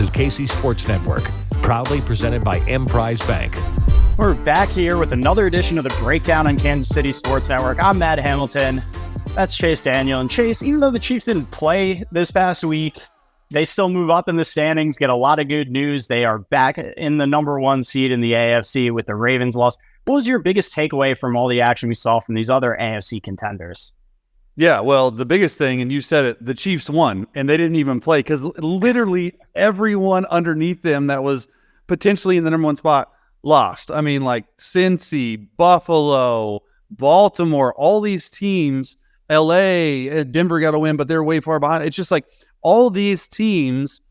is KC Sports Network, proudly presented by Emprise Bank. We're back here with another edition of the Breakdown on Kansas City Sports Network. I'm Matt Hamilton. That's Chase Daniel. And Chase, even though the Chiefs didn't play this past week, they still move up in the standings, get a lot of good news. They are back in the number one seed in the AFC with the Ravens loss. What was your biggest takeaway from all the action we saw from these other AFC contenders? Yeah, well, the biggest thing, and you said it, the Chiefs won, and they didn't even play because literally everyone underneath them that was potentially in the number one spot lost. I mean, like Cincy, Buffalo, Baltimore, all these teams, LA, Denver got a win, but they're way far behind. It's just like all these teams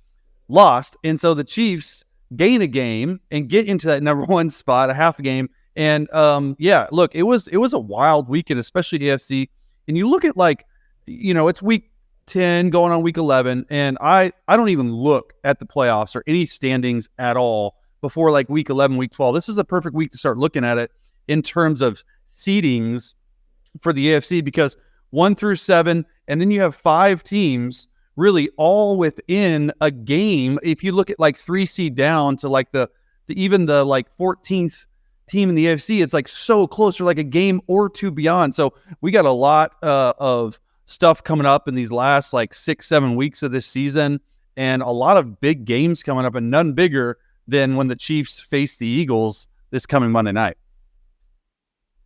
lost, and so the Chiefs gain a game and get into that number one spot, a half a game. And yeah, look, it was a wild weekend, especially AFC. And you look at it's week 10 going on week 11, and I don't even look at the playoffs or any standings at all before like week 11, week 12. This is a perfect week to start looking at it in terms of seedings for the AFC because 1 through 7, and then you have 5 teams really all within a game. If you look at like 3 seed down to like the 14th team in the AFC, it's like so close, or like a game or 2 beyond. So we got a lot of stuff coming up in these last like 6-7 weeks of this season, and a lot of big games coming up, and none bigger than when the Chiefs face the Eagles this coming Monday night.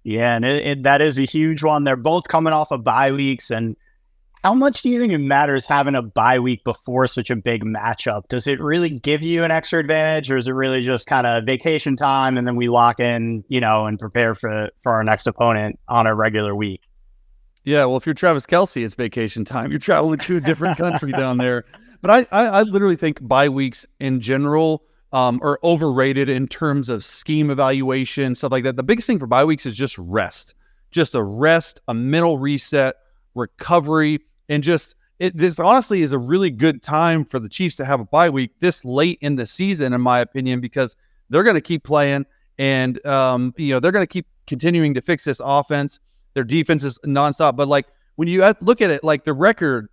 Yeah, and that is a huge one. They're both coming off of bye weeks, and how much do you think it matters having a bye week before such a big matchup? Does it really give you an extra advantage, or is it really just kind of vacation time and then we lock in, and prepare for our next opponent on a regular week? Yeah, well, if you're Travis Kelce, it's vacation time. You're traveling to a different country down there. But I literally think bye weeks in general are overrated in terms of scheme evaluation, stuff like that. The biggest thing for bye weeks is just rest. Just a mental reset, recovery. And this honestly is a really good time for the Chiefs to have a bye week this late in the season, in my opinion, because they're going to keep playing and, they're going to keep continuing to fix this offense. Their defense is nonstop. But like when you look at it, like the record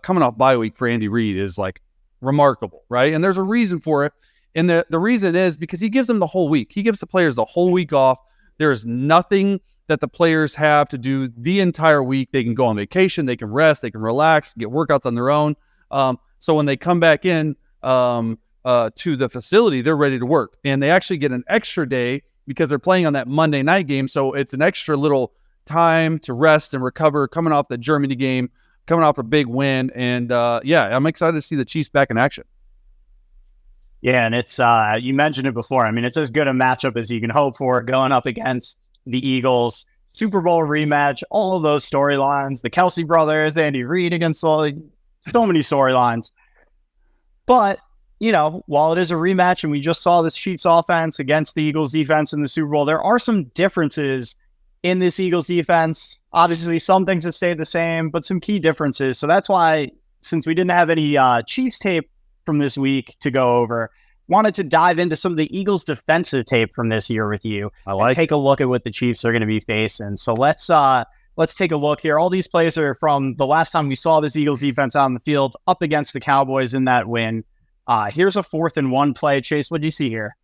coming off bye week for Andy Reid is like remarkable, right? And there's a reason for it. And the reason is because he gives them the whole week. He gives the players the whole week off. There is nothing that the players have to do the entire week. They can go on vacation, they can rest, they can relax, get workouts on their own. So when they come back in to the facility, they're ready to work. And they actually get an extra day because they're playing on that Monday night game. So it's an extra little time to rest and recover coming off the Germany game, coming off a big win. And I'm excited to see the Chiefs back in action. Yeah, and it's you mentioned it before. I mean, it's as good a matchup as you can hope for going up against the Eagles. Super Bowl rematch, all of those storylines, the Kelce brothers, Andy Reid against so many storylines. But, while it is a rematch and we just saw this Chiefs offense against the Eagles defense in the Super Bowl, there are some differences in this Eagles defense. Obviously, some things have stayed the same, but some key differences. So that's why, since we didn't have any Chiefs tape from this week to go over, wanted to dive into some of the Eagles defensive tape from this year with you. Take a look at what the Chiefs are going to be facing. So let's take a look here. All these plays are from the last time we saw this Eagles defense out on the field up against the Cowboys in that win. Here's a 4th and 1 play. Chase, what do you see here?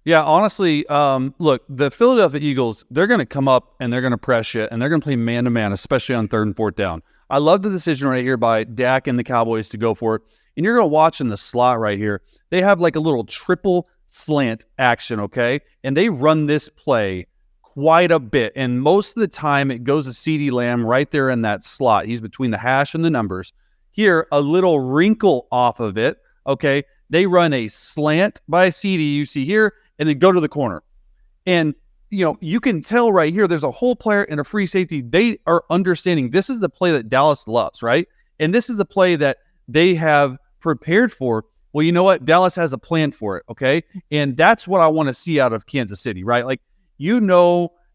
Yeah, honestly, look, the Philadelphia Eagles, they're going to come up and they're going to press you, and they're going to play man-to-man, especially on 3rd and 4th down. I love the decision right here by Dak and the Cowboys to go for it. And you're going to watch in the slot right here. They have like a little triple slant action, okay? And they run this play quite a bit. And most of the time it goes to CeeDee Lamb right there in that slot. He's between the hash and the numbers. Here, a little wrinkle off of it, okay? They run a slant by CeeDee, you see here, and then go to the corner. And, you can tell right here there's a whole player and a free safety. They are understanding this is the play that Dallas loves, right? And this is a play that they have prepared for. Well, you know what? Dallas has a plan for it, okay? And that's what I want to see out of Kansas City, right? Like,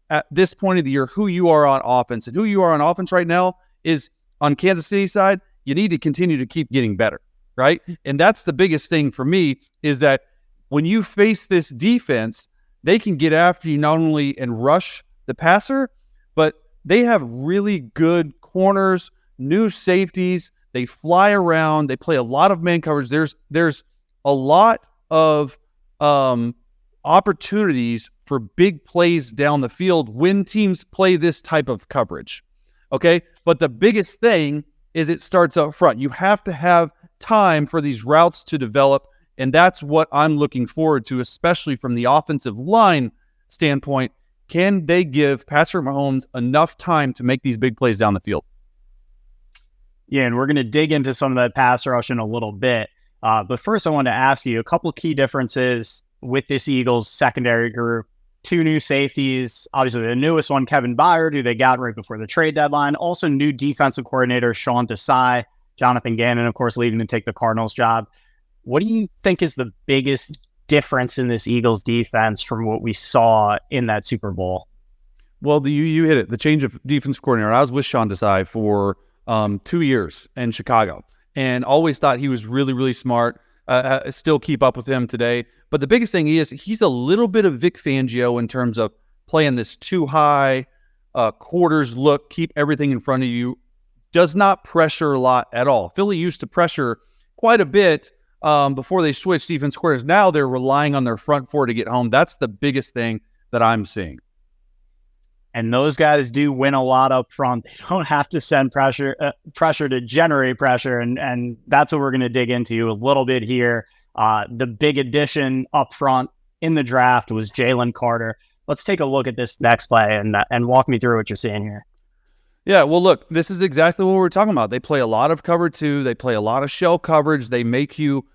at this point of the year who you are on offense. And who you are on offense right now is on Kansas City side, you need to continue to keep getting better, right? And that's the biggest thing for me is that when you face this defense, they can get after you not only and rush the passer, but they have really good corners, new safeties. They fly around. They play a lot of man coverage. There's a lot of opportunities for big plays down the field when teams play this type of coverage. Okay, but the biggest thing is it starts up front. You have to have time for these routes to develop, and that's what I'm looking forward to, especially from the offensive line standpoint. Can they give Patrick Mahomes enough time to make these big plays down the field? Yeah, and we're going to dig into some of that pass rush in a little bit. But first, I want to ask you a couple key differences with this Eagles secondary group. 2 new safeties, obviously the newest one, Kevin Byard, who they got right before the trade deadline. Also new defensive coordinator, Sean Desai, Jonathan Gannon, of course, leaving to take the Cardinals job. What do you think is the biggest difference in this Eagles defense from what we saw in that Super Bowl? Well, you hit it. The change of defensive coordinator. I was with Sean Desai for 2 years in Chicago and always thought he was really, really smart. Still keep up with him today. But the biggest thing is he's a little bit of Vic Fangio in terms of playing this too high quarters look, keep everything in front of you, does not pressure a lot at all. Philly used to pressure quite a bit before they switched defense coordinators. Now they're relying on their front four to get home. That's the biggest thing that I'm seeing. And those guys do win a lot up front. They don't have to send pressure to generate pressure. And that's what we're going to dig into a little bit here. The big addition up front in the draft was Jalen Carter. Let's take a look at this next play and walk me through what you're seeing here. Yeah, well, look, this is exactly what we're talking about. They play a lot of cover 2. They play a lot of shell coverage. They make you,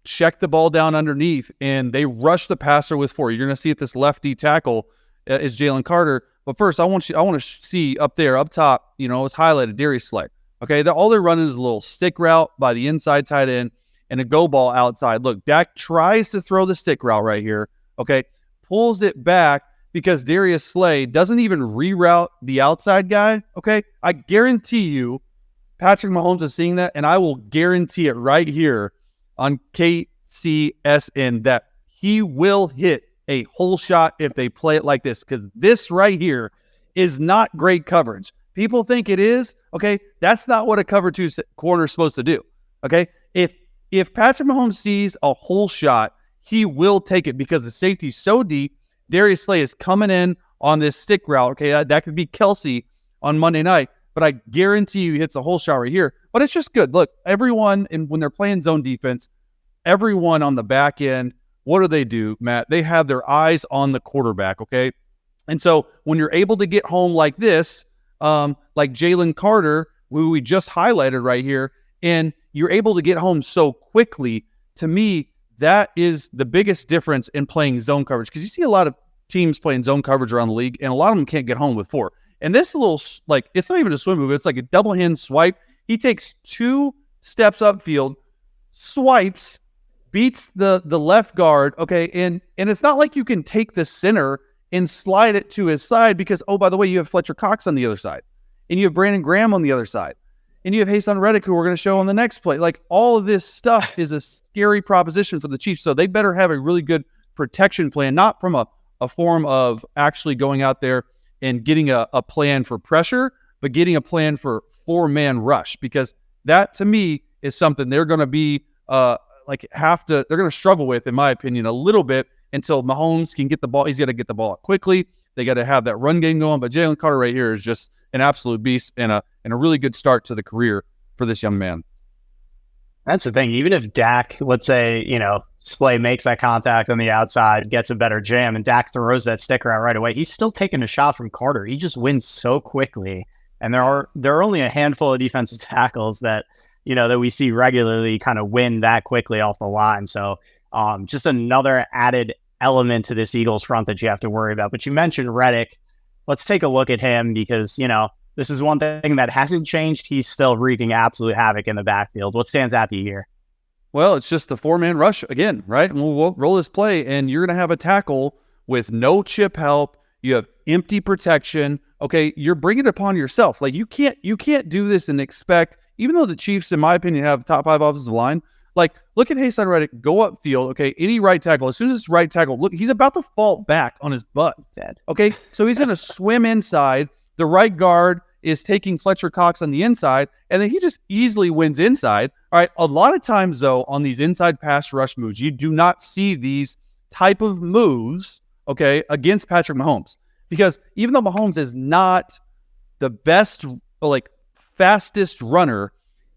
check the ball down underneath, and they rush the passer with 4. You're going to see it, this lefty tackle is Jalen Carter. But first, I want to see up there, up top, it's highlighted, Darius Slay. Okay, all they're running is a little stick route by the inside tight end and a go ball outside. Look, Dak tries to throw the stick route right here, okay, pulls it back because Darius Slay doesn't even reroute the outside guy, okay? I guarantee you Patrick Mahomes is seeing that, and I will guarantee it right here on KCSN that he will hit a hole shot if they play it like this, because this right here is not great coverage. People think it is, okay? That's not what a cover 2 corner is supposed to do, okay? If Patrick Mahomes sees a hole shot, he will take it because the safety's so deep. Darius Slay is coming in on this stick route, okay? That could be Kelsey on Monday night, but I guarantee you he hits a hole shot right here. But it's just good. Look, everyone, when they're playing zone defense, everyone on the back end, what do, Matt? They have their eyes on the quarterback, okay? And so when you're able to get home like this, like Jalen Carter, who we just highlighted right here, and you're able to get home so quickly, to me, that is the biggest difference in playing zone coverage, because you see a lot of teams playing zone coverage around the league, and a lot of them can't get home with 4. And this little, it's not even a swim move. It's like a double hand swipe. He takes 2 steps upfield, swipes, beats the left guard, okay? And it's not like you can take the center and slide it to his side because, oh, by the way, you have Fletcher Cox on the other side, and you have Brandon Graham on the other side, and you have Hassan Reddick, who we're going to show on the next play. Like, all of this stuff is a scary proposition for the Chiefs, so they better have a really good protection plan, not from a form of actually going out there and getting a plan for pressure, but getting a plan for 4-man rush, because that, to me, is something they're going to be they're going to struggle with, in my opinion, a little bit until Mahomes can get the ball. He's got to get the ball out quickly. They got to have that run game going. But Jalen Carter right here is just an absolute beast and a really good start to the career for this young man. That's the thing. Even if Dak, let's say, Slay makes that contact on the outside, gets a better jam, and Dak throws that sticker out right away, he's still taking a shot from Carter. He just wins so quickly. And there are only a handful of defensive tackles that we see regularly kind of win that quickly off the line. So just another added element to this Eagles front that you have to worry about. But you mentioned Reddick. Let's take a look at him because, this is one thing that hasn't changed. He's still wreaking absolute havoc in the backfield. What stands out to you here? Well, it's just the 4-man rush again, right? And we'll roll this play, and you're going to have a tackle with no chip help. You have empty protection. Okay, you're bringing it upon yourself. Like, you can't do this and expect, even though the Chiefs, in my opinion, have top 5 offensive line, like, look at Hassan Reddick go upfield, okay, any right tackle. As soon as it's right tackle, look, he's about to fall back on his butt. He's dead. Okay, so he's going to swim inside. The right guard is taking Fletcher Cox on the inside, and then he just easily wins inside. All right, a lot of times, though, on these inside pass rush moves, you do not see these type of moves, okay, against Patrick Mahomes. Because even though Mahomes is not the best, like, fastest runner,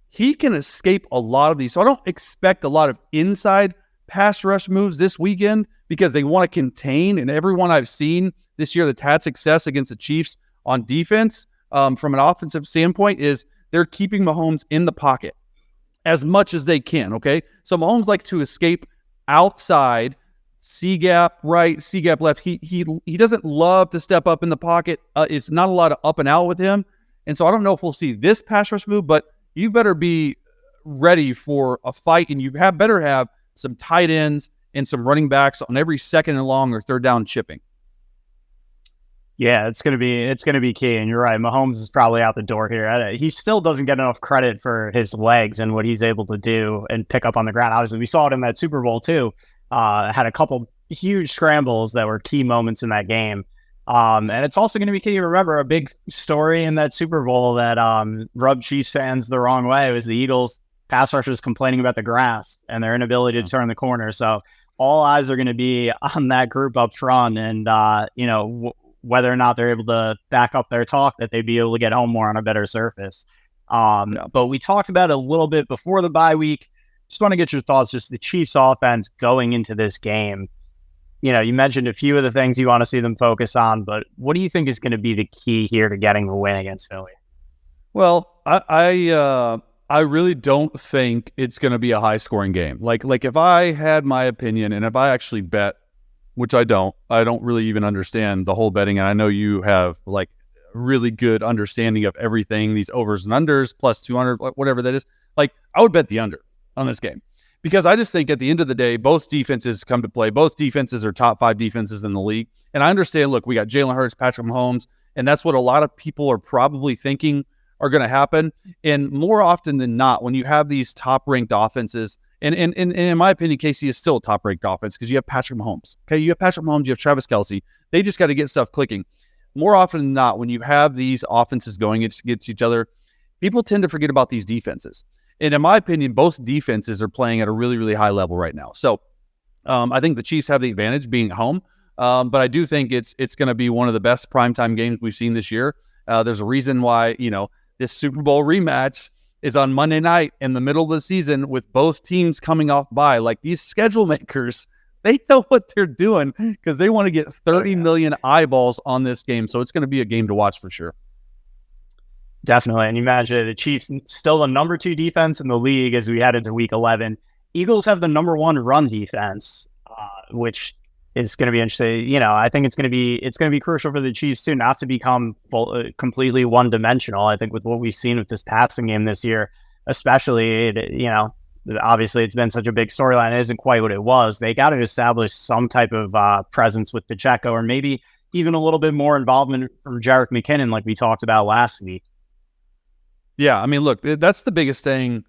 he can escape a lot of these. So I don't expect a lot of inside pass rush moves this weekend because they want to contain, and everyone I've seen this year that's had success against the Chiefs on defense from an offensive standpoint is they're keeping Mahomes in the pocket as much as they can, okay? So Mahomes likes to escape outside, C-gap right, C-gap left. He doesn't love to step up in the pocket. It's not a lot of up and out with him. And so I don't know if we'll see this pass rush move, but you better be ready for a fight, and you better have some tight ends and some running backs on every second and long or third down chipping. Yeah, it's gonna be key, and you're right. Mahomes is probably out the door here. He still doesn't get enough credit for his legs and what he's able to do and pick up on the ground. Obviously, we saw it in that Super Bowl too. Had a couple huge scrambles that were key moments in that game. And it's also going to be key to remember a big story in that Super Bowl that rubbed Chiefs fans the wrong way was the Eagles pass rushers complaining about the grass and their inability to turn the corner. So all eyes are going to be on that group up front, and whether or not they're able to back up their talk that they'd be able to get home more on a better surface. But we talked about it a little bit before the bye week. Just want to get your thoughts, just the Chiefs offense going into this game. You mentioned a few of the things you want to see them focus on, but what do you think is going to be the key here to getting the win against Philly? Well, I really don't think it's going to be a high-scoring game. Like if I had my opinion, and if I actually bet, which I don't really even understand the whole betting, and I know you have like really good understanding of everything, these overs and unders, plus 200, whatever that is. Like I would bet the under on this game. Because I just think at the end of the day, both defenses come to play. Both defenses are top 5 defenses in the league. And I understand, look, we got Jalen Hurts, Patrick Mahomes, and that's what a lot of people are probably thinking are going to happen. And more often than not, when you have these top-ranked offenses, and in my opinion, KC is still a top-ranked offense because you have Patrick Mahomes. Okay, you have Patrick Mahomes, you have Travis Kelce. They just got to get stuff clicking. More often than not, when you have these offenses going against each other, people tend to forget about these defenses. And in my opinion, both defenses are playing at a really, really high level right now. So I think the Chiefs have the advantage being at home. But I do think it's going to be one of the best primetime games we've seen this year. There's a reason why, this Super Bowl rematch is on Monday night in the middle of the season with both teams coming off bye. Like these schedule makers, they know what they're doing because they want to get 30 million eyeballs on this game. So it's going to be a game to watch for sure. Definitely. And you imagine the Chiefs still the number 2 defense in the league as we head into week 11. Eagles have the number 1 run defense, which is going to be interesting. I think it's going to be crucial for the Chiefs too, not to become completely one-dimensional. I think with what we've seen with this passing game this year, especially, obviously it's been such a big storyline. It isn't quite what it was. They got to establish some type of presence with Pacheco, or maybe even a little bit more involvement from Jerick McKinnon, like we talked about last week. Yeah, I mean, look, that's the biggest thing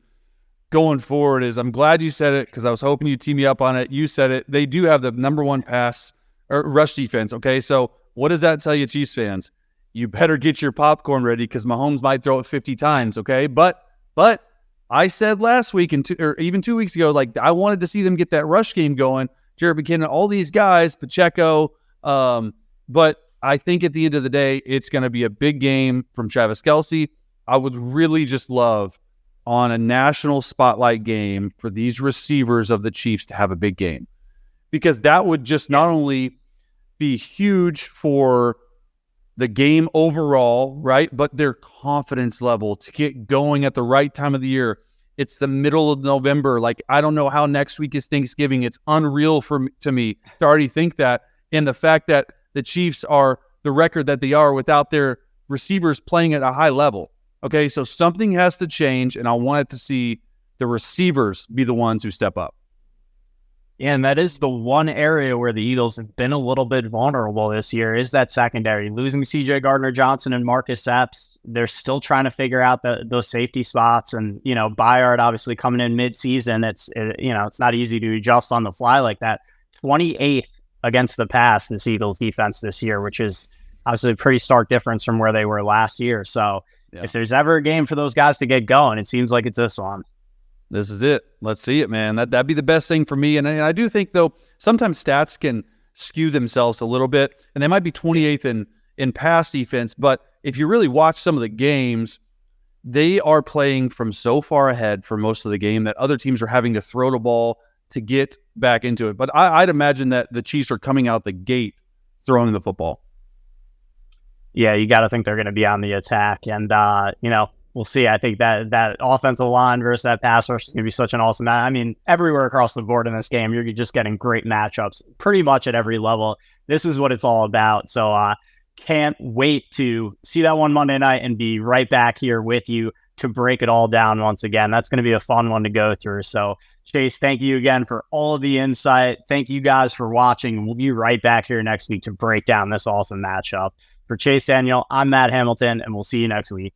going forward is I'm glad you said it because I was hoping you'd tee me up on it. You said it. They do have the number 1 pass or rush defense, okay? So what does that tell you, Chiefs fans? You better get your popcorn ready because Mahomes might throw it 50 times, okay? But I said last week or even 2 weeks ago, like I wanted to see them get that rush game going. Jerick McKinnon, all these guys, Pacheco. But I think at the end of the day, it's going to be a big game from Travis Kelce. I would really just love on a national spotlight game for these receivers of the Chiefs to have a big game, because that would just not only be huge for the game overall, right, but their confidence level to get going at the right time of the year. It's the middle of November. Like, I don't know how next week is Thanksgiving. It's unreal to me to already think that. And the fact that the Chiefs are the record that they are without their receivers playing at a high level. Okay, so something has to change, and I wanted to see the receivers be the ones who step up. Yeah, and that is the one area where the Eagles have been a little bit vulnerable this year is that secondary. Losing C.J. Gardner-Johnson and Marcus Epps, they're still trying to figure out those safety spots. And, Byard obviously coming in mid-season, it's not easy to adjust on the fly like that. 28th against the pass, this Eagles defense this year, which is obviously a pretty stark difference from where they were last year. So if there's ever a game for those guys to get going, it seems like it's this one. This is it. Let's see it, man. That'd be the best thing for me. And I do think, though, sometimes stats can skew themselves a little bit, and they might be 28th in pass defense. But if you really watch some of the games, they are playing from so far ahead for most of the game that other teams are having to throw the ball to get back into it. But I'd imagine that the Chiefs are coming out the gate throwing the football. Yeah, you got to think they're going to be on the attack. And, we'll see. I think that offensive line versus that pass rush is going to be such an awesome match. I mean, everywhere across the board in this game, you're just getting great matchups pretty much at every level. This is what it's all about. So can't wait to see that one Monday night and be right back here with you to break it all down once again. That's going to be a fun one to go through. So Chase, thank you again for all of the insight. Thank you guys for watching. We'll be right back here next week to break down this awesome matchup. For Chase Daniel, I'm Matt Hamilton, and we'll see you next week.